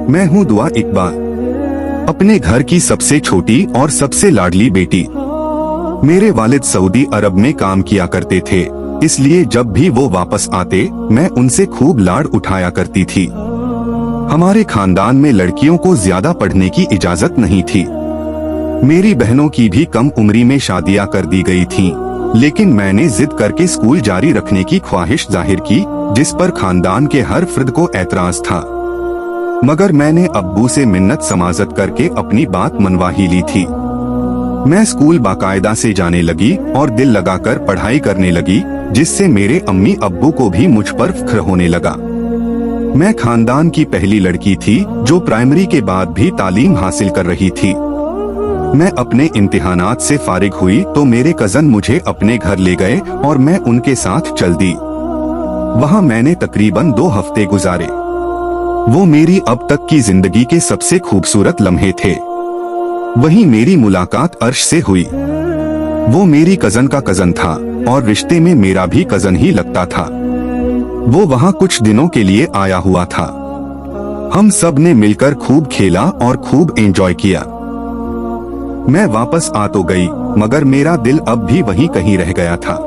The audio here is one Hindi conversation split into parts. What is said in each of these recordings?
मैं हूँ दुआ इकबाल, अपने घर की सबसे छोटी और सबसे लाडली बेटी। मेरे वालिद सऊदी अरब में काम किया करते थे, इसलिए जब भी वो वापस आते मैं उनसे खूब लाड उठाया करती थी। हमारे खानदान में लड़कियों को ज्यादा पढ़ने की इजाजत नहीं थी। मेरी बहनों की भी कम उम्री में शादियां कर दी गई थीं, लेकिन मैंने जिद करके स्कूल जारी रखने की ख्वाहिश जाहिर की, जिस पर खानदान के हर फर्द को एतराज था। मगर मैंने अब्बू से मिन्नत समाजत करके अपनी बात मनवा ही ली थी। मैं स्कूल बाकायदा से जाने लगी और दिल लगाकर पढ़ाई करने लगी, जिससे मेरे अम्मी अब्बू को भी मुझ पर फख्र होने लगा। मैं खानदान की पहली लड़की थी जो प्राइमरी के बाद भी तालीम हासिल कर रही थी। मैं अपने इम्तिहानात से फारिग हुई तो मेरे कजन मुझे अपने घर ले गए और मैं उनके साथ चल दी। वहाँ मैंने तकरीबन 2 हफ्ते गुजारे। वो मेरी अब तक की जिंदगी के सबसे खूबसूरत लम्हे थे। वहीं मेरी मुलाकात अर्श से हुई। वो मेरी कजन का कजन था और रिश्ते में मेरा भी कजन ही लगता था। वो वहाँ कुछ दिनों के लिए आया हुआ था। हम सब ने मिलकर खूब खेला और खूब एंजॉय किया। मैं वापस आ तो गई, मगर मेरा दिल अब भी वहीं कहीं रह गया था।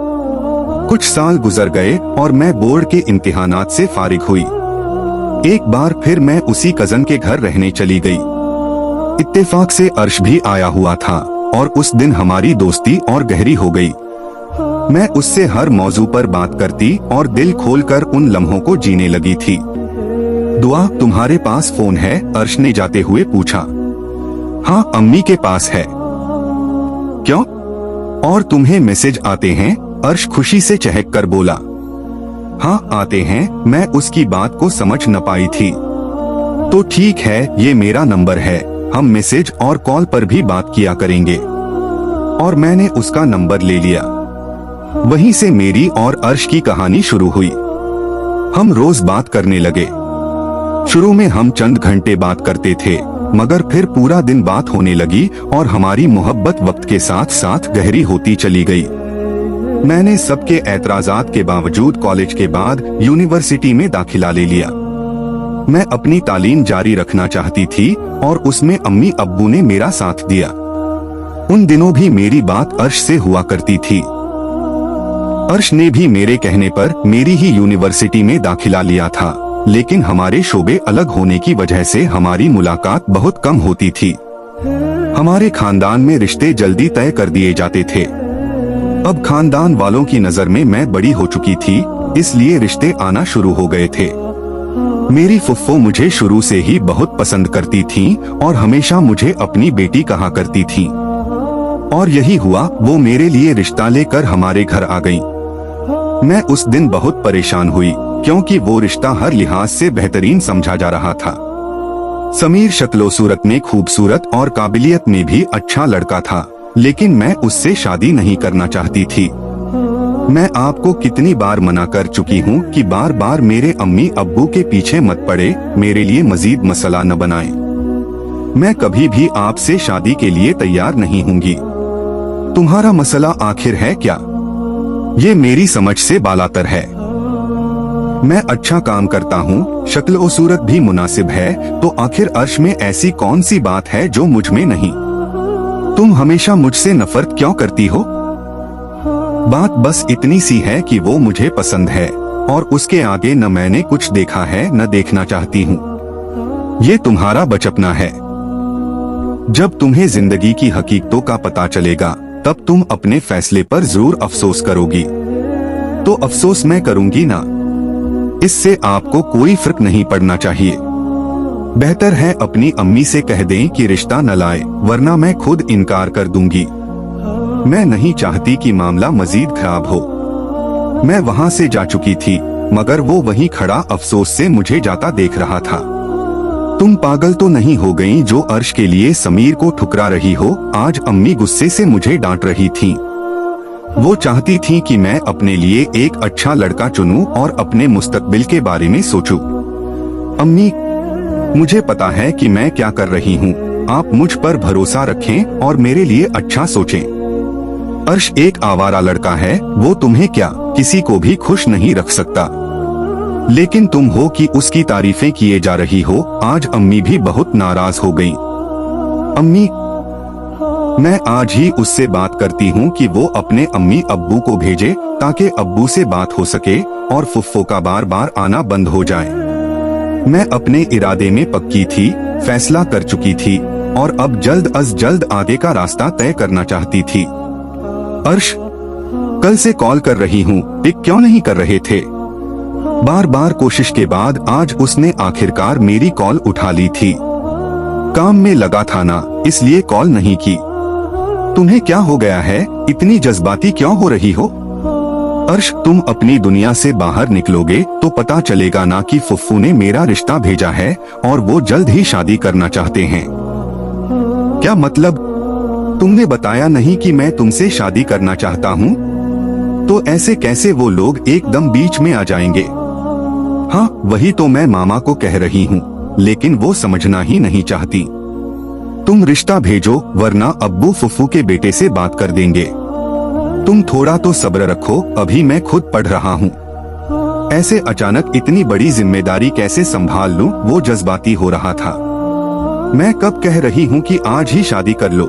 कुछ साल गुजर गए और मैं बोर्ड के इम्तिहानात से फारिग हुई। एक बार फिर मैं उसी कजन के घर रहने चली गई। इत्तेफाक से अर्श भी आया हुआ था और उस दिन हमारी दोस्ती और गहरी हो गई। मैं उससे हर मौजू पर बात करती और दिल खोलकर उन लम्हों को जीने लगी थी। दुआ, तुम्हारे पास फोन है? अर्श ने जाते हुए पूछा। हाँ, अम्मी के पास है। क्यों? और तुम्हें मैसेज आते हैं? अर्श खुशी से चहक कर बोला। हाँ आते हैं। मैं उसकी बात को समझ न पाई थी। तो ठीक है, ये मेरा नंबर है, हम मैसेज और कॉल पर भी बात किया करेंगे। और मैंने उसका नंबर ले लिया। वहीं से मेरी और अर्श की कहानी शुरू हुई। हम रोज बात करने लगे। शुरू में हम चंद घंटे बात करते थे, मगर फिर पूरा दिन बात होने लगी और हमारी मोहब्बत वक्त के साथ साथ गहरी होती चली गई। मैंने सबके एतराजात के बावजूद कॉलेज के बाद यूनिवर्सिटी में दाखिला ले लिया। मैं अपनी तालीम जारी रखना चाहती थी और उसमें अम्मी अब्बू ने मेरा साथ दिया। उन दिनों भी मेरी बात अर्श से हुआ करती थी। अर्श ने भी मेरे कहने पर मेरी ही यूनिवर्सिटी में दाखिला लिया था, लेकिन हमारे शोबे अलग होने की वजह से हमारी मुलाकात बहुत कम होती थी। हमारे खानदान में रिश्ते जल्दी तय कर दिए जाते थे। अब खानदान वालों की नजर में मैं बड़ी हो चुकी थी, इसलिए रिश्ते आना शुरू हो गए थे। मेरी फुफ्फो मुझे शुरू से ही बहुत पसंद करती थीं और हमेशा मुझे अपनी बेटी कहा करती थीं। और यही हुआ, वो मेरे लिए रिश्ता लेकर हमारे घर आ गईं। मैं उस दिन बहुत परेशान हुई, क्योंकि वो रिश्ता हर लिहाज से बेहतरीन समझा जा रहा था। समीर शक्लो सूरत में खूबसूरत और काबिलियत में भी अच्छा लड़का था, लेकिन मैं उससे शादी नहीं करना चाहती थी। मैं आपको कितनी बार मना कर चुकी हूँ कि बार बार मेरे अम्मी अब्बू के पीछे मत पड़े, मेरे लिए मजीद मसला न बनाएं। मैं कभी भी आपसे शादी के लिए तैयार नहीं होंगी। तुम्हारा मसला आखिर है क्या? ये मेरी समझ से बालातर है। मैं अच्छा काम करता हूँ, शक्ल और सूरत भी मुनासिब है, तो आखिर अर्श में ऐसी कौन सी बात है जो मुझ में नहीं? तुम हमेशा मुझसे नफरत क्यों करती हो? बात बस इतनी सी है कि वो मुझे पसंद है और उसके आगे न मैंने कुछ देखा है न देखना चाहती हूँ। ये तुम्हारा बचपना है। जब तुम्हें जिंदगी की हकीकतों का पता चलेगा, तब तुम अपने फैसले पर जरूर अफसोस करोगी। तो अफसोस मैं करूंगी ना, इससे आपको कोई फर्क नहीं पड़ना चाहिए। बेहतर है अपनी अम्मी से कह दें कि रिश्ता न लाए, वरना मैं खुद इनकार कर दूंगी। मैं नहीं चाहती कि मामला मजीद खराब हो। मैं वहाँ से जा चुकी थी, मगर वो वहीं खड़ा अफसोस से मुझे जाता देख रहा था। तुम पागल तो नहीं हो गई जो अर्श के लिए समीर को ठुकरा रही हो? आज अम्मी गुस्से से मुझे डांट रही थीं। वो चाहती थीं कि मैं अपने लिए एक अच्छा लड़का चुनूं और अपने मुस्तकबिल के बारे में सोचूं। अम्मी, मुझे पता है कि मैं क्या कर रही हूँ। आप मुझ पर भरोसा रखें और मेरे लिए अच्छा सोचें। अर्श एक आवारा लड़का है, वो तुम्हें क्या किसी को भी खुश नहीं रख सकता। लेकिन तुम हो कि उसकी तारीफें किए जा रही हो। आज अम्मी भी बहुत नाराज हो गई। अम्मी, मैं आज ही उससे बात करती हूँ कि वो अपने अम्मी अब्बू को भेजे ताकि अब्बू से बात हो सके और फुफ्फो का बार बार आना बंद हो जाए। मैं अपने इरादे में पक्की थी, फैसला कर चुकी थी और अब जल्द अज जल्द आगे का रास्ता तय करना चाहती थी। अर्श, कल से कॉल कर रही हूँ, पिक क्यों नहीं कर रहे थे? बार बार कोशिश के बाद आज उसने आखिरकार मेरी कॉल उठा ली थी। काम में लगा था ना, इसलिए कॉल नहीं की। तुम्हें क्या हो गया है? इतनी जज्बाती क्यों हो रही हो? अर्श, तुम अपनी दुनिया से बाहर निकलोगे तो पता चलेगा ना कि फुफ्फू ने मेरा रिश्ता भेजा है और वो जल्द ही शादी करना चाहते हैं। क्या मतलब? तुमने बताया नहीं कि मैं तुमसे शादी करना चाहता हूँ? तो ऐसे कैसे वो लोग एकदम बीच में आ जाएंगे? हाँ, वही तो मैं मामा को कह रही हूँ, लेकिन वो समझना ही नहीं चाहती। तुम रिश्ता भेजो वरना अब्बू फुफ्फू के बेटे से बात कर देंगे। तुम थोड़ा तो सब्र रखो, अभी मैं खुद पढ़ रहा हूँ। ऐसे अचानक इतनी बड़ी जिम्मेदारी कैसे संभाल लूं? वो जज्बाती हो रहा था। मैं कब कह रही हूँ कि आज ही शादी कर लो?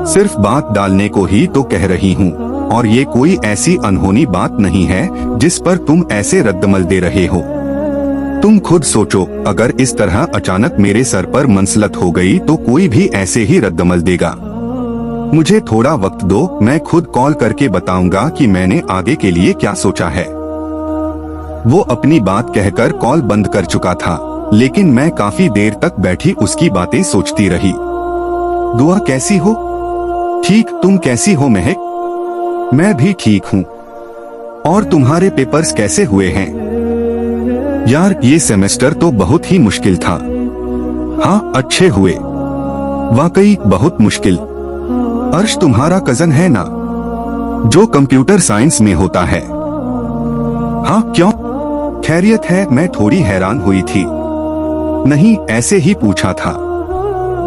सिर्फ बात डालने को ही तो कह रही हूँ, और ये कोई ऐसी अनहोनी बात नहीं है जिस पर तुम ऐसे रद्दमल दे रहे हो। तुम खुद सोचो, अगर इस तरह अचानक मेरे सर पर मनसलत हो गई तो कोई भी ऐसे ही रद्दमल देगा। मुझे थोड़ा वक्त दो, मैं खुद कॉल करके बताऊंगा कि मैंने आगे के लिए क्या सोचा है। वो अपनी बात कहकर कॉल बंद कर चुका था, लेकिन मैं काफी देर तक बैठी उसकी बातें सोचती रही। दुआ, कैसी हो? ठीक, तुम कैसी हो महक? मैं भी ठीक हूँ। और तुम्हारे पेपर्स कैसे हुए हैं? यार, ये सेमेस्टर तो बहुत ही मुश्किल था। हाँ, अच्छे हुए। वाकई बहुत मुश्किल। अर्श तुम्हारा कजन है ना, जो कंप्यूटर साइंस में होता है? हाँ, क्यों? खैरियत है? मैं थोड़ी हैरान हुई थी। नहीं, ऐसे ही पूछा था।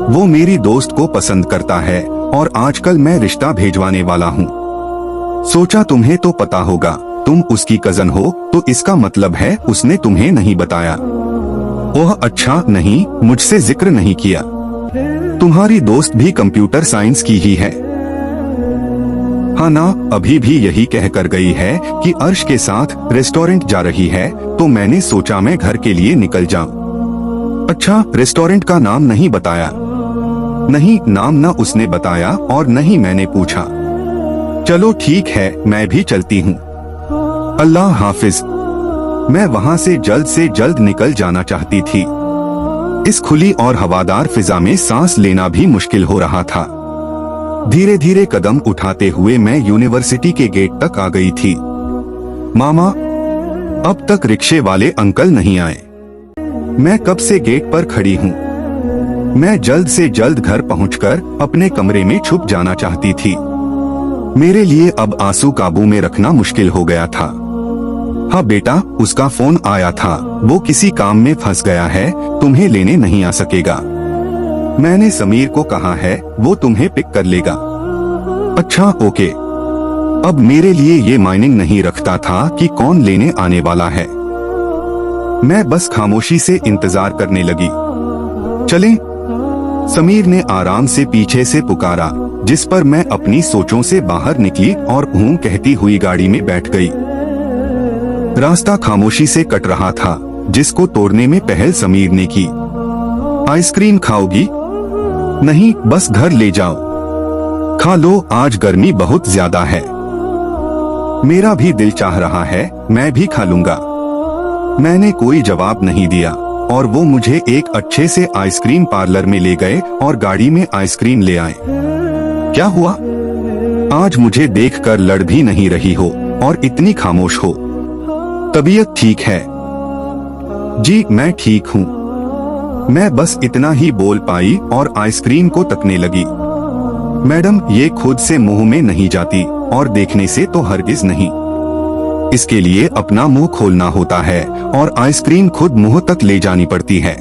वो मेरी दोस्त को पसंद करता है और आजकल मैं रिश्ता भेजवाने वाला हूँ। सोचा तुम्हें तो पता होगा, तुम उसकी कजन हो तो इसका मतलब है उसने तुम्हें नहीं बताया। ओह अच्छा, नहीं, मुझसे जिक्र नहीं किया। तुम्हारी दोस्त भी कंप्यूटर साइंस की ही है? हाँ ना, अभी भी यही कह कर गई है कि अर्श के साथ रेस्टोरेंट जा रही है, तो मैंने सोचा मैं घर के लिए निकल जाऊं। अच्छा, रेस्टोरेंट का नाम नहीं बताया? नहीं, नाम न उसने बताया और न ही मैंने पूछा। चलो ठीक है, मैं भी चलती हूँ। अल्लाह हाफिज। मैं वहाँ से जल्द निकल जाना चाहती थी। इस खुली और हवादार फिजा में सांस लेना भी मुश्किल हो रहा था। धीरे धीरे कदम उठाते हुए मैं यूनिवर्सिटी के गेट तक आ गई थी। मामा, अब तक रिक्शे वाले अंकल नहीं आए। मैं कब से गेट पर खड़ी हूँ। मैं जल्द से जल्द घर पहुंचकर अपने कमरे में छुप जाना चाहती थी। मेरे लिए अब आंसू काबू में रखना मुश्किल हो गया था। हाँ बेटा, उसका फोन आया था, वो किसी काम में फंस गया है, तुम्हें लेने नहीं आ सकेगा। मैंने समीर को कहा है, वो तुम्हें पिक कर लेगा। अच्छा ओके। अब मेरे लिए ये मायने नहीं रखता था कि कौन लेने आने वाला है। मैं बस खामोशी से इंतजार करने लगी। चलें? समीर ने आराम से पीछे से पुकारा, जिस पर मैं अपनी सोचों से बाहर निकली और हूं कहती हुई गाड़ी में बैठ गई। रास्ता खामोशी से कट रहा था, जिसको तोड़ने में पहल समीर ने की। आइसक्रीम खाओगी? नहीं, बस घर ले जाओ। खा लो, आज गर्मी बहुत ज्यादा है। मेरा भी दिल चाह रहा है, मैं भी खा लूंगा। मैंने कोई जवाब नहीं दिया और वो मुझे एक अच्छे से आइसक्रीम पार्लर में ले गए और गाड़ी में आइसक्रीम ले आए। क्या हुआ? आज मुझे देखकर लड़ भी नहीं रही हो और इतनी खामोश हो। तबीयत ठीक है? जी मैं ठीक हूँ। मैं बस इतना ही बोल पाई और आइसक्रीम को तकने लगी। मैडम, ये खुद से मुंह में नहीं जाती और देखने से तो हरगिज नहीं। इसके लिए अपना मुंह खोलना होता है और आइसक्रीम खुद मुंह तक ले जानी पड़ती है।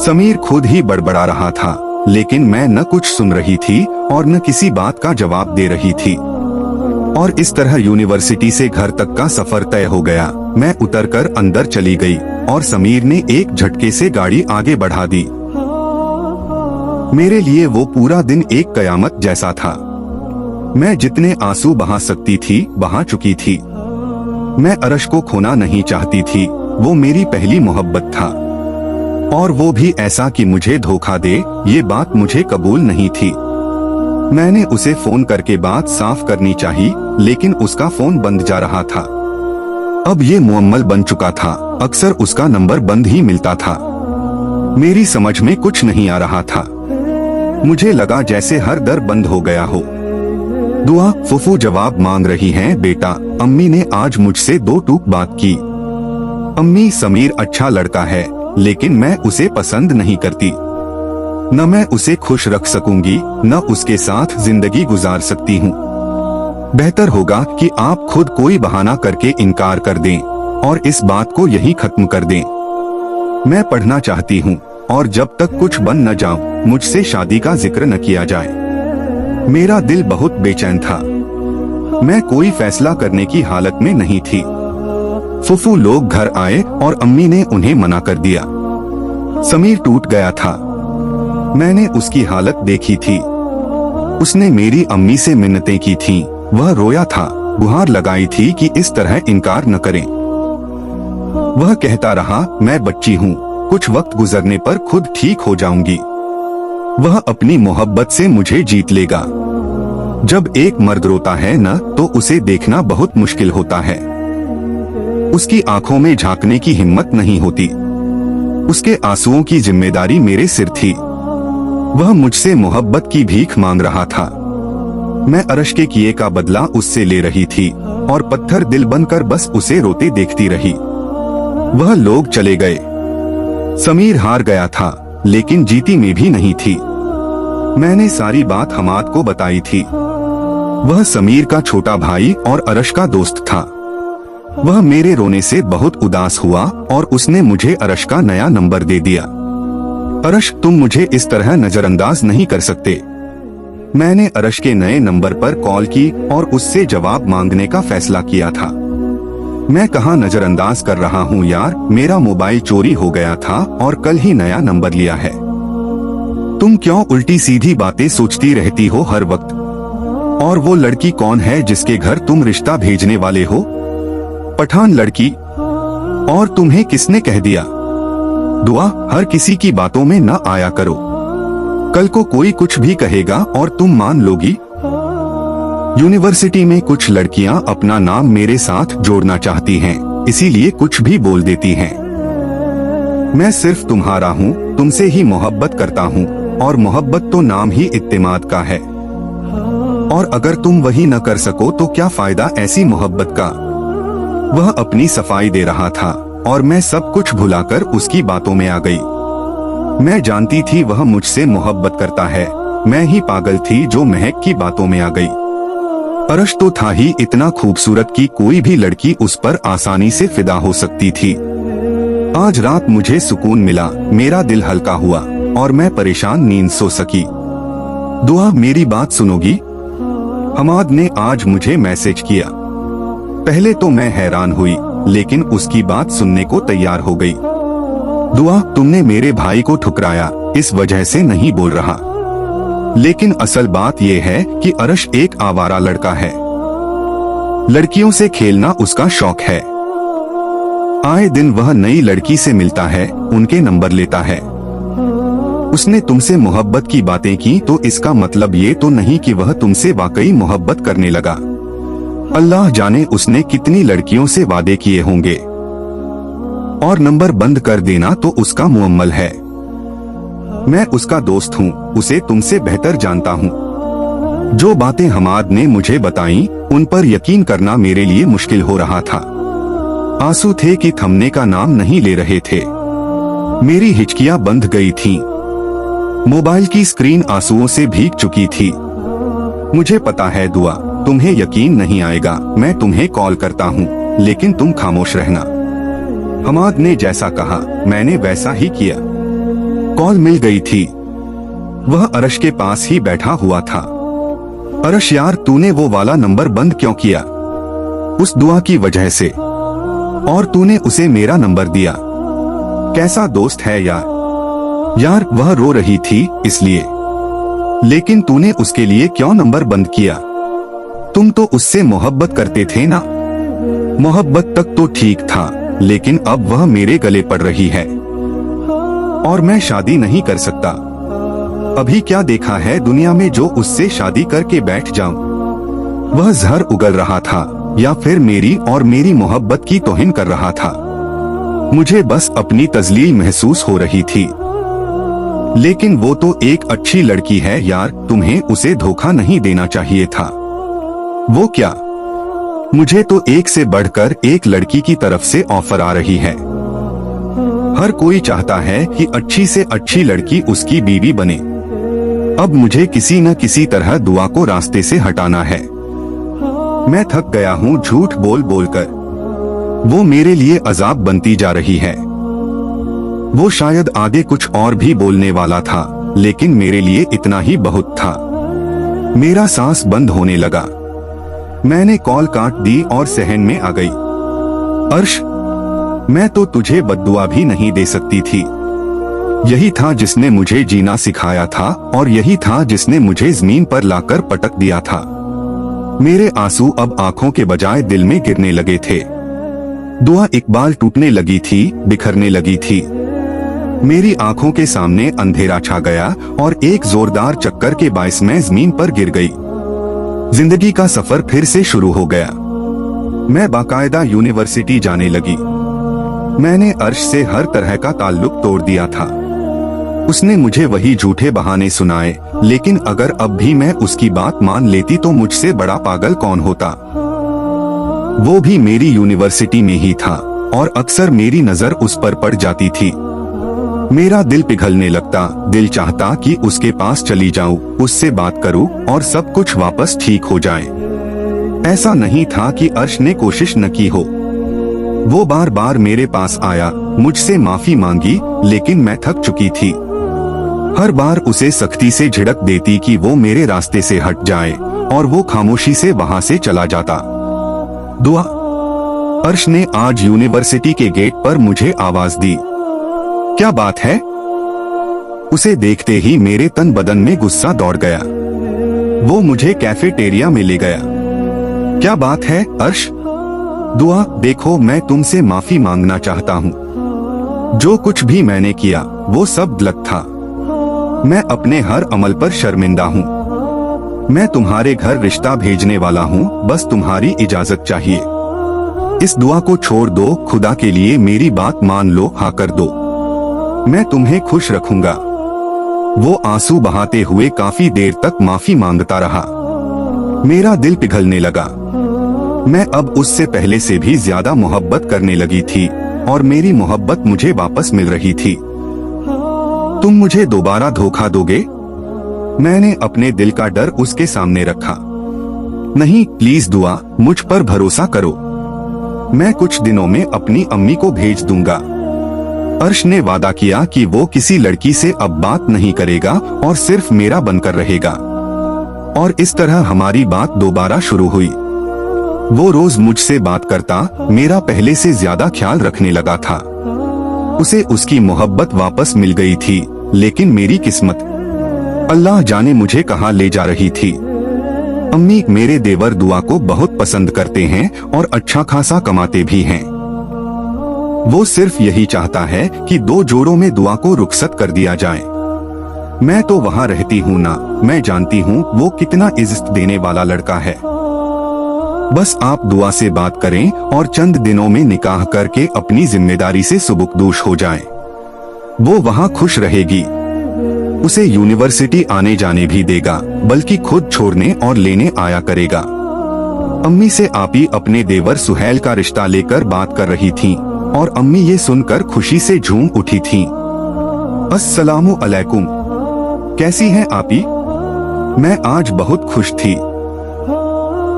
समीर खुद ही बड़बड़ा रहा था, लेकिन मैं न कुछ सुन रही थी और न किसी बात का जवाब दे रही थी। और इस तरह यूनिवर्सिटी से घर तक का सफर तय हो गया। मैं उतरकर अंदर चली गई और समीर ने एक झटके से गाड़ी आगे बढ़ा दी। मेरे लिए वो पूरा दिन एक कयामत जैसा था। मैं जितने आंसू बहा सकती थी बहा चुकी थी। मैं अर्श को खोना नहीं चाहती थी। वो मेरी पहली मोहब्बत था, और वो भी ऐसा कि मुझे धोखा दे, ये बात मुझे कबूल नहीं थी। मैंने उसे फोन करके बात साफ करनी चाहिए, लेकिन उसका फोन बंद जा रहा था। अब ये मुअम्मल बन चुका था। अक्सर उसका नंबर बंद ही मिलता था। मेरी समझ में कुछ नहीं आ रहा था। मुझे लगा जैसे हर दर बंद हो गया हो। दुआ, फुफू जवाब मांग रही हैं। बेटा, अम्मी ने आज मुझसे 2 टूक बात की। अम्मी, समीर अच्छा लड़का है, लेकिन मैं उसे पसंद नहीं करती। न मैं उसे खुश रख सकूंगी, न उसके साथ जिंदगी गुजार सकती हूँ। बेहतर होगा कि आप खुद कोई बहाना करके इनकार कर दें और इस बात को यहीं खत्म कर दें। मैं पढ़ना चाहती हूँ, और जब तक कुछ बन न जाऊं, मुझसे शादी का जिक्र न किया जाए। मेरा दिल बहुत बेचैन था। मैं कोई फैसला करने की हालत में नहीं थी। फुफू लोग घर आए और अम्मी ने उन्हें मना कर दिया। समीर टूट गया था। मैंने उसकी हालत देखी थी। उसने मेरी अम्मी से मिन्नतें की थीं। वह रोया था, गुहार लगाई थी कि इस तरह इनकार न करें। वह कहता रहा, मैं बच्ची हूँ, कुछ वक्त गुजरने पर खुद ठीक हो जाऊंगी। वह अपनी मोहब्बत से मुझे जीत लेगा। जब एक मर्द रोता है न, तो उसे देखना बहुत मुश्किल होता है। उसकी आंखों में झांकने की हिम्मत नहीं होती। उसके आंसुओं की जिम्मेदारी मेरे सिर थी। वह मुझसे मोहब्बत की भीख मांग रहा था। मैं अर्श के किए का बदला उससे ले रही थी, और पत्थर दिल बनकर बस उसे रोते देखती रही। वह लोग चले गए। समीर हार गया था, लेकिन जीती में भी नहीं थी। मैंने सारी बात हमाद को बताई थी। वह समीर का छोटा भाई और अर्श का दोस्त था। वह मेरे रोने से बहुत उदास हुआ और उसने मुझे अर्श का नया नंबर दे दिया। अर्श, तुम मुझे इस तरह नजरअंदाज नहीं कर सकते। मैंने अर्श के नए नंबर पर कॉल की और उससे जवाब मांगने का फैसला किया था। मैं कहाँ नजरअंदाज कर रहा हूँ यार, मेरा मोबाइल चोरी हो गया था और कल ही नया नंबर लिया है। तुम क्यों उल्टी सीधी बातें सोचती रहती हो हर वक्त? और वो लड़की कौन है जिसके घर तुम रिश्ता भेजने वाले हो? पठान लड़की? और तुम्हें किसने कह दिया? दुआ, हर किसी की बातों में न आया करो। कल को कोई कुछ भी कहेगा और तुम मान लोगी। यूनिवर्सिटी में कुछ लड़कियां अपना नाम मेरे साथ जोड़ना चाहती हैं, इसीलिए कुछ भी बोल देती हैं। मैं सिर्फ तुम्हारा हूँ, तुमसे ही मोहब्बत करता हूँ, और मोहब्बत तो नाम ही इत्तेमाद का है। और अगर तुम वही न कर सको तो क्या फायदा ऐसी मोहब्बत का? वह अपनी सफाई दे रहा था और मैं सब कुछ भुलाकर उसकी बातों में आ गई। मैं जानती थी वह मुझसे मोहब्बत करता है। मैं ही पागल थी जो महक की बातों में आ गई। अर्श तो था ही इतना खूबसूरत कि कोई भी लड़की उस पर आसानी से फिदा हो सकती थी। आज रात मुझे सुकून मिला, मेरा दिल हल्का हुआ और मैं परेशान नींद सो सकी। दुआ, मेरी बात सुनोगी? हमाद ने आज मुझे मैसेज किया। पहले तो मैं हैरान हुई, लेकिन उसकी बात सुनने को तैयार हो गई। दुआ, तुमने मेरे भाई को ठुकराया, इस वजह से नहीं बोल रहा। लेकिन असल बात यह है कि अर्श एक आवारा लड़का है। लड़कियों से खेलना उसका शौक है। आए दिन वह नई लड़की से मिलता है, उनके नंबर लेता है। उसने तुमसे मोहब्बत की बातें की तो इसका मतलब ये तो नहीं कि वह तुमसे वाकई मोहब्बत करने लगा। अल्लाह जाने उसने कितनी लड़कियों से वादे किए होंगे। और नंबर बंद कर देना तो उसका मुअम्मल है। मैं उसका दोस्त हूँ, उसे तुमसे बेहतर जानता हूँ। जो बातें हमाद ने मुझे बताई, उन पर यकीन करना मेरे लिए मुश्किल हो रहा था। आंसू थे कि थमने का नाम नहीं ले रहे थे। मेरी हिचकियां बंध गई थीं। मोबाइल की स्क्रीन आंसुओं से भीग चुकी थी। मुझे पता है दुआ, तुम्हें यकीन नहीं आएगा, मैं तुम्हें कॉल करता हूँ, लेकिन तुम खामोश रहना। हमाद ने जैसा कहा मैंने वैसा ही किया। कॉल मिल गई थी। वह अर्श के पास ही बैठा हुआ था। अर्श यार, तूने वो वाला नंबर बंद क्यों किया? उस दुआ की वजह से। और तूने उसे मेरा नंबर दिया। कैसा दोस्त है यार। यार वह रो रही थी इसलिए। लेकिन तूने उसके लिए क्यों नंबर बंद किया? तुम तो उससे मोहब्बत करते थे ना। मोहब्बत तक तो ठीक था, लेकिन अब वह मेरे गले पड़ रही है और मैं शादी नहीं कर सकता। अभी क्या देखा है दुनिया में जो उससे शादी करके बैठ जाऊं? वह जहर उगल रहा था या फिर मेरी और मेरी मोहब्बत की तौहीन कर रहा था। मुझे बस अपनी तजलील महसूस हो रही थी। लेकिन वो तो एक अच्छी लड़की है यार, तुम्हें उसे धोखा नहीं देना चाहिए था। वो क्या? मुझे तो एक से बढ़कर एक लड़की की तरफ से ऑफर आ रही है। हर कोई चाहता है कि अच्छी से अच्छी लड़की उसकी बीवी बने। अब मुझे किसी न किसी तरह दुआ को रास्ते से हटाना है। मैं थक गया हूँ झूठ बोल बोल कर। वो मेरे लिए अजाब बनती जा रही है। वो शायद आगे कुछ और भी बोलने वाला था, लेकिन मेरे लिए इतना ही बहुत था। मेरा सांस बंद होने लगा। मैंने कॉल काट दी और सहन में आ गई। अर्श, मैं तो तुझे बद्दुआ भी नहीं दे सकती थी। यही था जिसने मुझे जीना सिखाया था और यही था जिसने मुझे जमीन पर लाकर पटक दिया था। मेरे आंसू अब आंखों के बजाय दिल में गिरने लगे थे। दुआ इकबाल टूटने लगी थी, बिखरने लगी थी। मेरी आंखों के सामने अंधेरा छा गया और एक जोरदार चक्कर के बायस मैं जमीन पर गिर गई। जिंदगी का सफर फिर से शुरू हो गया। मैं बाकायदा यूनिवर्सिटी जाने लगी। मैंने अर्श से हर तरह का ताल्लुक तोड़ दिया था। उसने मुझे वही झूठे बहाने सुनाए, लेकिन अगर अब भी मैं उसकी बात मान लेती तो मुझसे बड़ा पागल कौन होता। वो भी मेरी यूनिवर्सिटी में ही था और अक्सर मेरी नजर उस पर पड़ जाती थी। मेरा दिल पिघलने लगता। दिल चाहता कि उसके पास चली जाऊं, उससे बात करूं और सब कुछ वापस ठीक हो जाए। ऐसा नहीं था कि अर्श ने कोशिश न की हो। वो बार बार मेरे पास आया, मुझसे माफी मांगी, लेकिन मैं थक चुकी थी। हर बार उसे सख्ती से झिड़क देती कि वो मेरे रास्ते से हट जाए और वो खामोशी से वहां से चला जाता। दुआ। अर्श ने आज यूनिवर्सिटी के गेट पर मुझे आवाज दी। क्या बात है? उसे देखते ही मेरे तन बदन में गुस्सा दौड़ गया। वो मुझे कैफेटेरिया में ले गया। क्या बात है अर्श? दुआ, देखो मैं तुमसे माफी मांगना चाहता हूँ। जो कुछ भी मैंने किया वो सब गलत था। मैं अपने हर अमल पर शर्मिंदा हूँ। मैं तुम्हारे घर रिश्ता भेजने वाला हूँ, बस तुम्हारी इजाजत चाहिए। इस दुआ को छोड़ दो, खुदा के लिए मेरी बात मान लो, हाँ कर दो। मैं तुम्हें खुश रखूंगा। वो आंसू बहाते हुए काफी देर तक माफी मांगता रहा। मेरा दिल पिघलने लगा। मैं अब उससे पहले से भी ज्यादा मोहब्बत करने लगी थी और मेरी मोहब्बत मुझे वापस मिल रही थी। तुम मुझे दोबारा धोखा दोगे? मैंने अपने दिल का डर उसके सामने रखा। नहीं प्लीज दुआ, मुझ पर भरोसा करो। मैं कुछ दिनों में अपनी अम्मी को भेज दूंगा। अर्श ने वादा किया कि वो किसी लड़की से अब बात नहीं करेगा और सिर्फ मेरा बनकर रहेगा। और इस तरह हमारी बात दोबारा शुरू हुई। वो रोज मुझसे बात करता, मेरा पहले से ज्यादा ख्याल रखने लगा था। उसे उसकी मोहब्बत वापस मिल गई थी, लेकिन मेरी किस्मत अल्लाह जाने मुझे कहाँ ले जा रही थी। अम्मी मेरे देवर दुआ को बहुत पसंद करते हैं और अच्छा खासा कमाते भी हैं। वो सिर्फ यही चाहता है कि दो जोड़ों में दुआ को रुखसत कर दिया जाए। मैं तो वहाँ रहती हूँ ना, मैं जानती हूँ वो कितना इज्जत देने वाला लड़का है। बस आप दुआ से बात करें और चंद दिनों में निकाह करके अपनी जिम्मेदारी से सुबुकदोश हो जाएं। वो वहाँ खुश रहेगी। उसे यूनिवर्सिटी आने जाने भी देगा, बल्कि खुद छोड़ने और लेने आया करेगा। अम्मी से आपी अपने देवर सुहेल का रिश्ता लेकर बात कर रही थीं और अम्मी ये सुनकर खुशी से झूम उठी थीं। अस्सलामु अलैकुम, कैसी हैं आपी? मैं आज बहुत खुश थी।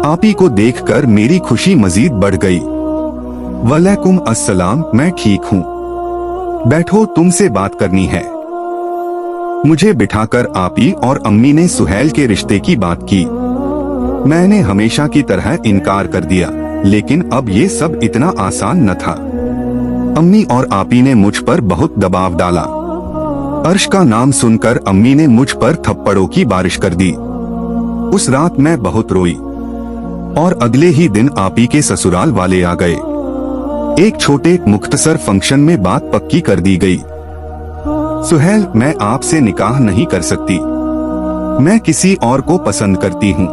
आपी को देखकर मेरी खुशी मजीद बढ़ गई। वालेकुम अस्सलाम, मैं ठीक हूँ। बैठो, तुमसे बात करनी है। मुझे बिठाकर आपी और अम्मी ने सुहेल के रिश्ते की बात की। मैंने हमेशा की तरह इनकार कर दिया। लेकिन अब ये सब इतना आसान न था। अम्मी और आपी ने मुझ पर बहुत दबाव डाला। अर्श का नाम सुनकर अम्मी ने मुझ पर थप्पड़ों की बारिश कर दी। उस रात मैं बहुत रोई और अगले ही दिन आपी के ससुराल वाले आ गए। एक छोटे मुख्तसर फंक्शन में बात पक्की कर दी गई। सुहेल, मैं आपसे निकाह नहीं कर सकती। मैं किसी और को पसंद करती हूँ।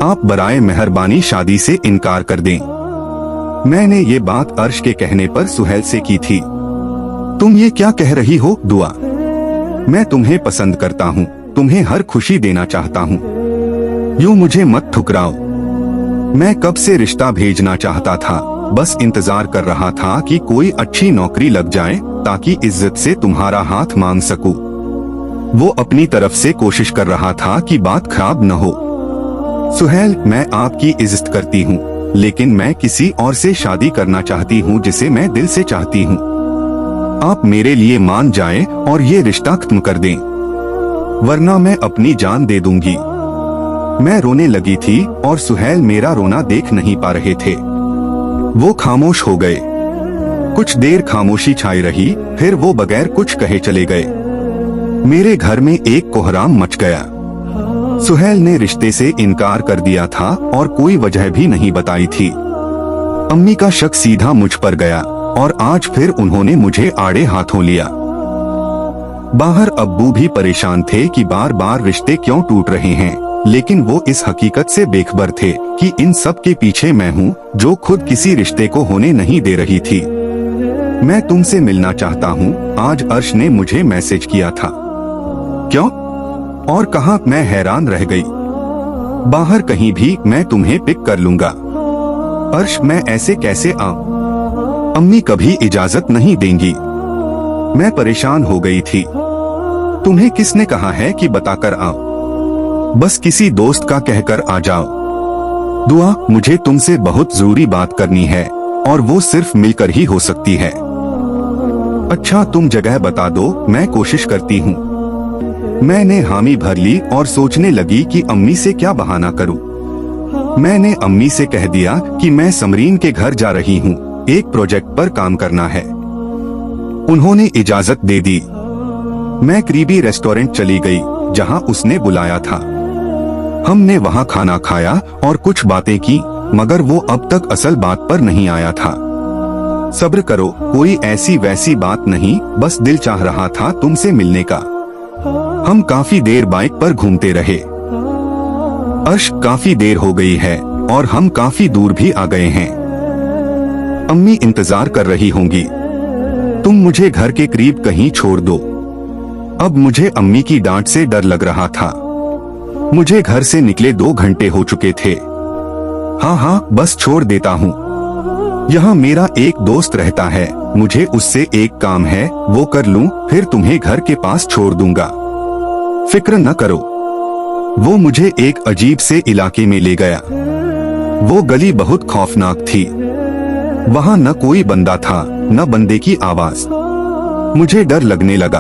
आप बराए मेहरबानी शादी से इनकार कर दें। मैंने ये बात अर्श के कहने पर सुहेल से की थी। तुम ये क्या कह रही हो दुआ? मैं तुम्हें पसंद करता हूँ, तुम्हें हर खुशी देना चाहता हूँ। यूं मुझे मत ठुकराओ। मैं कब से रिश्ता भेजना चाहता था, बस इंतजार कर रहा था कि कोई अच्छी नौकरी लग जाए ताकि इज्जत से तुम्हारा हाथ मांग सकूं। वो अपनी तरफ से कोशिश कर रहा था कि बात खराब न हो। सुहेल, मैं आपकी इज्जत करती हूँ, लेकिन मैं किसी और से शादी करना चाहती हूँ जिसे मैं दिल से चाहती हूँ। आप मेरे लिए मान जाएं और ये रिश्ता खत्म कर दें, वरना मैं अपनी जान दे दूंगी। मैं रोने लगी थी और सुहेल मेरा रोना देख नहीं पा रहे थे। वो खामोश हो गए। कुछ देर खामोशी छाई रही, फिर वो बगैर कुछ कहे चले गए। मेरे घर में एक कोहराम मच गया। सुहेल ने रिश्ते से इनकार कर दिया था और कोई वजह भी नहीं बताई थी। अम्मी का शक सीधा मुझ पर गया और आज फिर उन्होंने मुझे आड़े हाथों लिया। बाहर अब्बू भी परेशान थे कि बार बार रिश्ते क्यों टूट रहे हैं, लेकिन वो इस हकीकत से बेखबर थे कि इन सब के पीछे मैं हूँ जो खुद किसी रिश्ते को होने नहीं दे रही थी। मैं तुमसे मिलना चाहता हूँ, आज अर्श ने मुझे मैसेज किया था। क्यों और कहाँ? मैं हैरान रह गई। बाहर कहीं भी मैं तुम्हें पिक कर लूंगा। अर्श, मैं ऐसे कैसे आऊं? अम्मी कभी इजाजत नहीं देंगी। मैं परेशान हो गई थी। तुम्हें किसने कहा है कि बताकर आओ? बस किसी दोस्त का कहकर आ जाओ। दुआ, मुझे तुमसे बहुत जरूरी बात करनी है और वो सिर्फ मिलकर ही हो सकती है। अच्छा, तुम जगह बता दो, मैं कोशिश करती हूँ। मैंने हामी भर ली और सोचने लगी कि अम्मी से क्या बहाना करूं। मैंने अम्मी से कह दिया कि मैं समरीन के घर जा रही हूं, एक प्रोजेक्ट पर काम करना है। उन्होंने इजाजत दे दी। मैं करीबी रेस्टोरेंट चली गई जहां उसने बुलाया था। हमने वहां खाना खाया और कुछ बातें की, मगर वो अब तक असल बात पर नहीं आया था। सब्र करो, कोई ऐसी वैसी बात नहीं, बस दिल चाह रहा था तुमसे मिलने का। हम काफी देर बाइक पर घूमते रहे। अर्श, काफी देर हो गई है और हम काफी दूर भी आ गए हैं। अम्मी इंतजार कर रही होंगी। तुम मुझे घर के करीब कहीं छोड़ दो। अब मुझे अम्मी की डांट से डर लग रहा था। मुझे घर से निकले 2 घंटे हो चुके थे। हाँ, बस छोड़ देता हूँ। यहाँ मेरा एक दोस्त रहता है, मुझे उससे एक काम है, वो कर लूं, फिर तुम्हें घर के पास छोड़ दूंगा। फिक्र न करो। वो मुझे एक अजीब से इलाके में ले गया। वो गली बहुत खौफनाक थी। वहाँ न कोई बंदा था, न बंदे की आवाज। मुझे डर लगने लगा।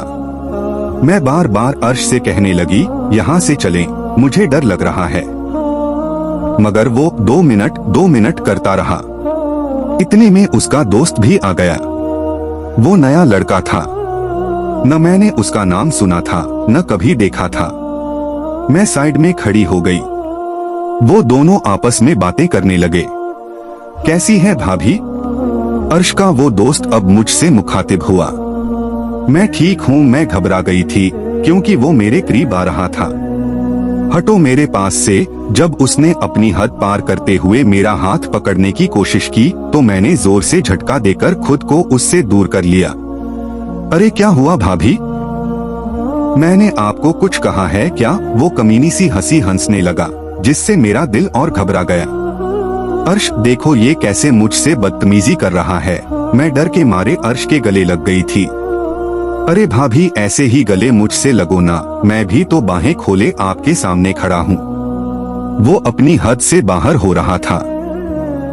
मैं बार बार अर्श से कहने लगी, यहाँ से चलें, मुझे डर लग रहा है। मगर वो 2 मिनट करता रहा। इतने में उसका दोस्त भी आ गया। वो नया लड़का था। न मैंने उसका नाम सुना था, न कभी देखा था। मैं साइड में खड़ी हो गई। वो दोनों आपस में बातें करने लगे। कैसी है भाभी? अर्श का वो दोस्त अब मुझसे मुखातिब हुआ। मैं ठीक हूँ, मैं घबरा गई थी क्योंकि वो मेरे करीब आ रहा था। हटो मेरे पास से। जब उसने अपनी हद पार करते हुए मेरा हाथ पकड़ने की कोशिश की तो मैंने जोर से झटका देकर खुद को उससे दूर कर लिया। अरे क्या हुआ भाभी? मैंने आपको कुछ कहा है क्या? वो कमीनी सी हंसी हंसने लगा, जिससे मेरा दिल और घबरा गया। अर्श, देखो ये कैसे मुझसे बदतमीजी कर रहा है। मैं डर के मारे अर्श के गले लग गई थी। अरे भाभी, ऐसे ही गले मुझसे लगो ना, मैं भी तो बाहें खोले आपके सामने खड़ा हूँ। वो अपनी हद से बाहर हो रहा था।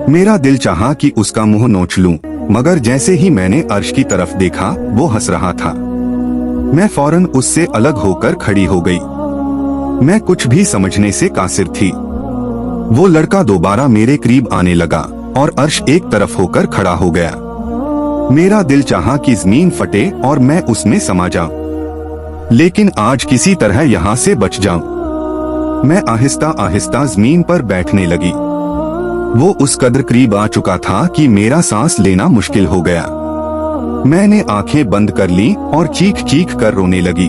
मेरा दिल चाहा कि उसका मुंह नोच लूं, मगर जैसे ही मैंने अर्श की तरफ देखा वो हंस रहा था। मैं फौरन उससे अलग होकर खड़ी हो गई। मैं कुछ भी समझने से कासिर थी। वो लड़का दोबारा मेरे करीब आने लगा और अर्श एक तरफ होकर खड़ा हो गया। मेरा दिल चाहा कि जमीन फटे और मैं उसमें समा जाऊं, लेकिन आज किसी तरह यहाँ से बच जाऊं। मैं आहिस्ता आहिस्ता जमीन पर बैठने लगी। वो उस कदर करीब आ चुका था कि मेरा सांस लेना मुश्किल हो गया। मैंने आंखें बंद कर ली और चीख चीख कर रोने लगी।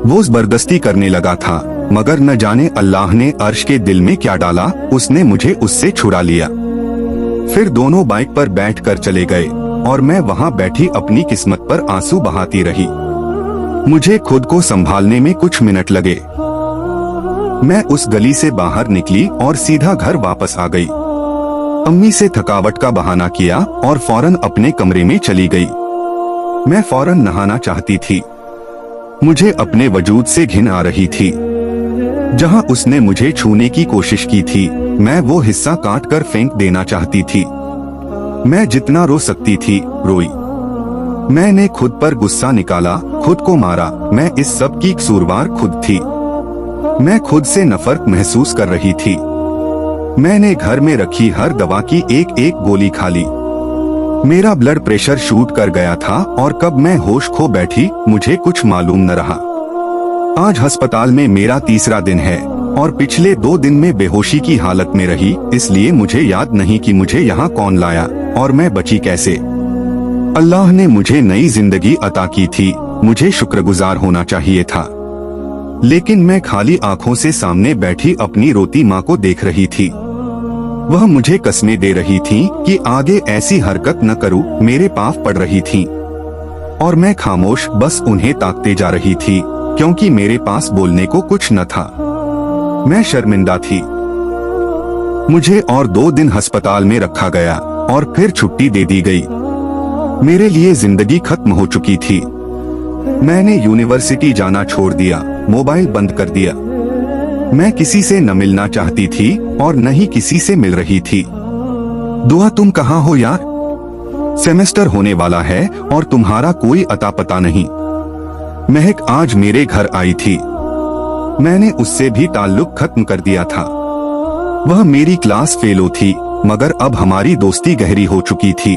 वो जबरदस्ती करने लगा था, मगर न जाने अल्लाह ने अर्श के दिल में क्या डाला, उसने मुझे उससे छुड़ा लिया। फिर दोनों बाइक पर बैठकर चले गए और मैं वहां बैठी अपनी किस्मत पर आंसू बहाती रही। मुझे खुद को संभालने में कुछ मिनट लगे। मैं उस गली से बाहर निकली और सीधा घर वापस आ गई। अम्मी से थकावट का बहाना किया और फौरन अपने कमरे में चली गई। मैं फौरन नहाना चाहती थी। मुझे अपने वजूद से घिन आ रही थी। जहां उसने मुझे छूने की कोशिश की थी, मैं वो हिस्सा काट कर फेंक देना चाहती थी। मैं जितना रो सकती थी रोई। मैंने खुद पर गुस्सा निकाला, खुद को मारा। मैं इस सब की कसूरवार खुद थी। मैं खुद से नफरत महसूस कर रही थी। मैंने घर में रखी हर दवा की एक एक गोली खा ली। मेरा ब्लड प्रेशर शूट कर गया था और कब मैं होश खो बैठी मुझे कुछ मालूम न रहा। आज अस्पताल में मेरा तीसरा दिन है और पिछले 2 दिन में बेहोशी की हालत में रही, इसलिए मुझे याद नहीं कि मुझे यहाँ कौन लाया और मैं बची कैसे। अल्लाह ने मुझे नई जिंदगी अता की थी, मुझे शुक्रगुजार होना चाहिए था। लेकिन मैं खाली आंखों से सामने बैठी अपनी रोती माँ को देख रही थी। वह मुझे कसमें दे रही थी कि आगे ऐसी हरकत न करूं, मेरे पाप पड़ रही थी और मैं खामोश बस उन्हें ताकते जा रही थी, क्योंकि मेरे पास बोलने को कुछ न था। मैं शर्मिंदा थी। मुझे और 2 दिन अस्पताल में रखा गया और फिर छुट्टी दे दी गई। मेरे लिए जिंदगी खत्म हो चुकी थी। मैंने यूनिवर्सिटी जाना छोड़ दिया, मोबाइल बंद कर दिया। मैं किसी से न मिलना चाहती थी और न ही किसी से मिल रही थी। दुआ, तुम कहाँ हो यार? सेमेस्टर होने वाला है और तुम्हारा कोई अता पता नहीं। महक आज मेरे घर आई थी। मैंने उससे भी ताल्लुक खत्म कर दिया था। वह मेरी क्लास फेलो थी, मगर अब हमारी दोस्ती गहरी हो चुकी थी।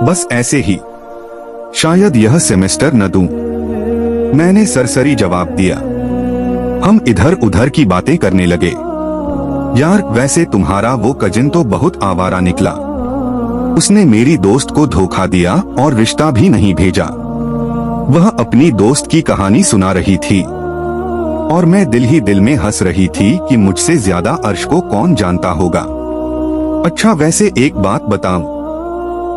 बस ऐसे ही, शायद यह सेमेस्टर न दूं। मैंने सरसरी जवाब दिया। हम इधर उधर की बातें करने लगे। यार, वैसे तुम्हारा वो कजिन तो बहुत आवारा निकला। उसने मेरी दोस्त को धोखा दिया और रिश्ता भी नहीं भेजा। वह अपनी दोस्त की कहानी सुना रही थी और मैं दिल ही दिल में हंस रही थी कि मुझसे ज्यादा अर्श को कौन जानता होगा। अच्छा, वैसे एक बात बताऊं,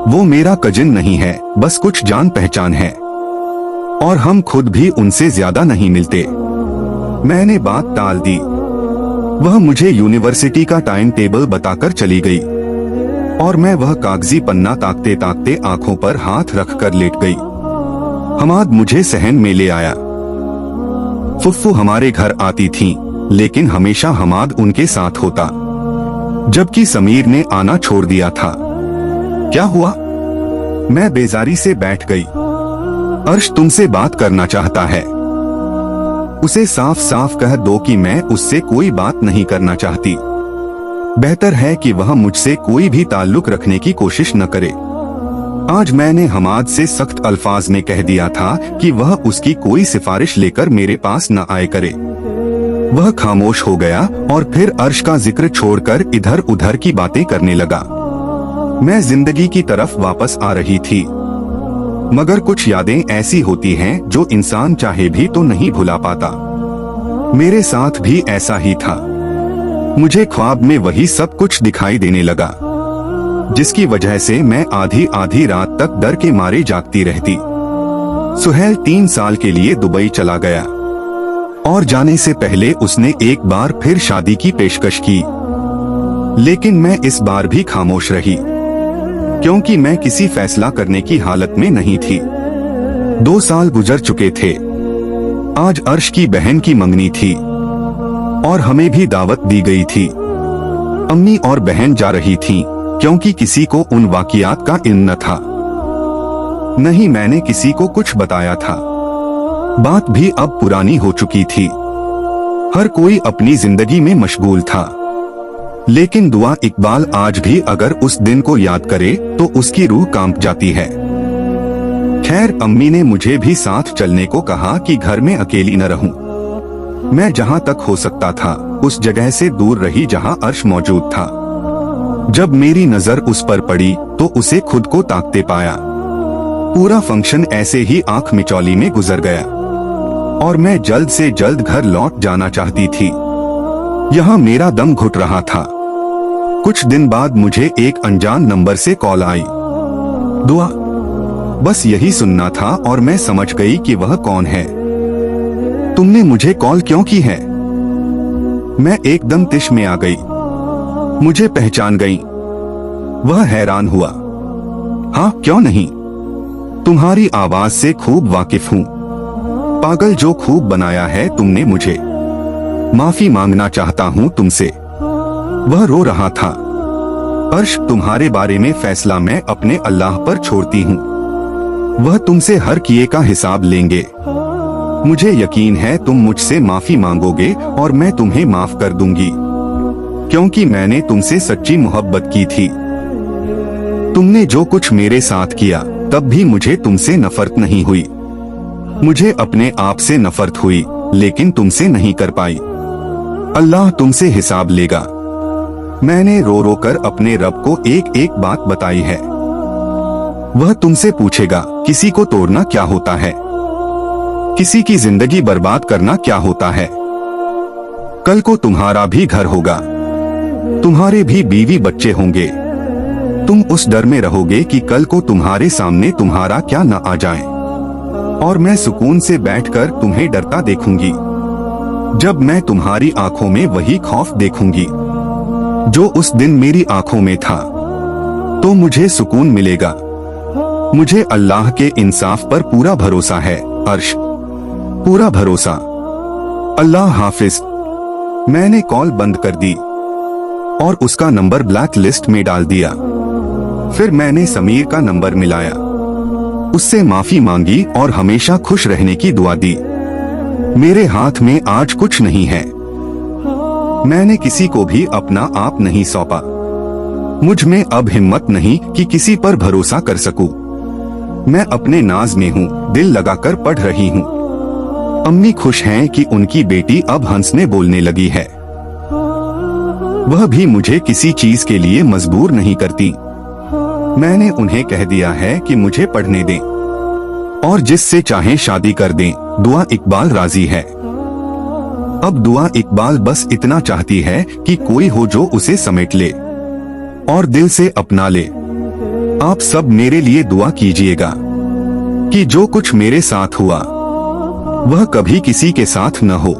वो मेरा कजिन नहीं है, बस कुछ जान पहचान है और हम खुद भी उनसे ज्यादा नहीं मिलते। मैंने बात टाल दी। वह मुझे यूनिवर्सिटी का टाइम टेबल बताकर चली गई और मैं वह कागजी पन्ना ताकते ताकते आंखों पर हाथ रखकर लेट गई। हमाद मुझे सहन में ले आया। फुफ्फू हमारे घर आती थीं, लेकिन हमेशा हमाद उनके साथ होता, जबकि समीर ने आना छोड़ दिया था। क्या हुआ? मैं बेजारी से बैठ गई। अर्श तुमसे बात करना चाहता है। उसे साफ साफ कह दो कि मैं उससे कोई बात नहीं करना चाहती। बेहतर है कि वह मुझसे कोई भी ताल्लुक रखने की कोशिश न करे। आज मैंने हमाद से सख्त अल्फाज में कह दिया था कि वह उसकी कोई सिफारिश लेकर मेरे पास न आए करे। वह खामोश हो गया और फिर अर्श का जिक्र छोड़कर इधर उधर की बातें करने लगा। मैं जिंदगी की तरफ वापस आ रही थी, मगर कुछ यादें ऐसी होती हैं जो इंसान चाहे भी तो नहीं भुला पाता। मेरे साथ भी ऐसा ही था। मुझे ख्वाब में वही सब कुछ दिखाई देने लगा, जिसकी वजह से मैं आधी आधी रात तक डर के मारे जागती रहती। सुहेल 3 साल के लिए दुबई चला गया और जाने से पहले उसने एक बार फिर शादी की पेशकश की, लेकिन मैं इस बार भी खामोश रही, क्योंकि मैं किसी फैसला करने की हालत में नहीं थी। 2 साल गुजर चुके थे। आज अर्श की बहन की मंगनी थी और हमें भी दावत दी गई थी। अम्मी और बहन जा रही थीं, क्योंकि किसी को उन वाकियात का इल्म न था। नहीं मैंने किसी को कुछ बताया था। बात भी अब पुरानी हो चुकी थी। हर कोई अपनी जिंदगी में मशगूल था। लेकिन दुआ इकबाल आज भी अगर उस दिन को याद करे तो उसकी रूह कांप जाती है। खैर, अम्मी ने मुझे भी साथ चलने को कहा कि घर में अकेली न रहूं। मैं जहां तक हो सकता था उस जगह से दूर रही जहां अर्श मौजूद था। जब मेरी नजर उस पर पड़ी तो उसे खुद को ताकते पाया। पूरा फंक्शन ऐसे ही आंख मिचौली में गुजर गया और मैं जल्द से जल्द घर लौट जाना चाहती थी। यहाँ मेरा दम घुट रहा था। कुछ दिन बाद मुझे एक अनजान नंबर से कॉल आई। दुआ, बस यही सुनना था और मैं समझ गई कि वह कौन है। तुमने मुझे कॉल क्यों की है? मैं एकदम तिश में आ गई। मुझे पहचान गई? वह हैरान हुआ। हाँ, क्यों नहीं, तुम्हारी आवाज से खूब वाकिफ हूँ। पागल जो खूब बनाया है तुमने मुझे। माफी मांगना चाहता हूँ तुमसे। वह रो रहा था। अर्श, तुम्हारे बारे में फैसला मैं अपने अल्लाह पर छोड़ती हूँ। वह तुमसे हर किए का हिसाब लेंगे। मुझे यकीन है तुम मुझसे माफी मांगोगे और मैं तुम्हें माफ कर दूंगी, क्योंकि मैंने तुमसे सच्ची मोहब्बत की थी। तुमने जो कुछ मेरे साथ किया तब भी मुझे तुमसे नफरत नहीं हुई। मुझे अपने आप से नफरत हुई, लेकिन तुमसे नहीं कर पाई। अल्लाह तुमसे हिसाब लेगा। मैंने रो रो कर अपने रब को एक एक बात बताई है। वह तुमसे पूछेगा, किसी को तोड़ना क्या होता है? किसी की जिंदगी बर्बाद करना क्या होता है? कल को तुम्हारा भी घर होगा, तुम्हारे भी बीवी बच्चे होंगे। तुम उस डर में रहोगे कि कल को तुम्हारे सामने तुम्हारा क्या न आ जाए, और मैं सुकून से बैठकर तुम्हें डरता देखूंगी। जब मैं तुम्हारी आंखों में वही खौफ देखूंगी जो उस दिन मेरी आंखों में था, तो मुझे सुकून मिलेगा। मुझे अल्लाह के इंसाफ पर पूरा भरोसा है अर्श, पूरा भरोसा। अल्लाह हाफिज। मैंने कॉल बंद कर दी और उसका नंबर ब्लैक लिस्ट में डाल दिया। फिर मैंने समीर का नंबर मिलाया, उससे माफी मांगी और हमेशा खुश रहने की दुआ दी। मेरे हाथ में आज कुछ नहीं है। मैंने किसी को भी अपना आप नहीं सौंपा। मुझ में अब हिम्मत नहीं कि किसी पर भरोसा कर सकूं। मैं अपने नाज में हूँ, दिल लगाकर पढ़ रही हूँ। अम्मी खुश हैं कि उनकी बेटी अब हंसने बोलने लगी है। वह भी मुझे किसी चीज के लिए मजबूर नहीं करती। मैंने उन्हें कह दिया है कि मुझे पढ़ने दें और जिससे चाहें शादी कर दें। दुआ इकबाल राजी है। अब दुआ इकबाल बस इतना चाहती है कि कोई हो जो उसे समेट ले और दिल से अपना ले। आप सब मेरे लिए दुआ कीजिएगा कि जो कुछ मेरे साथ हुआ वह कभी किसी के साथ न हो।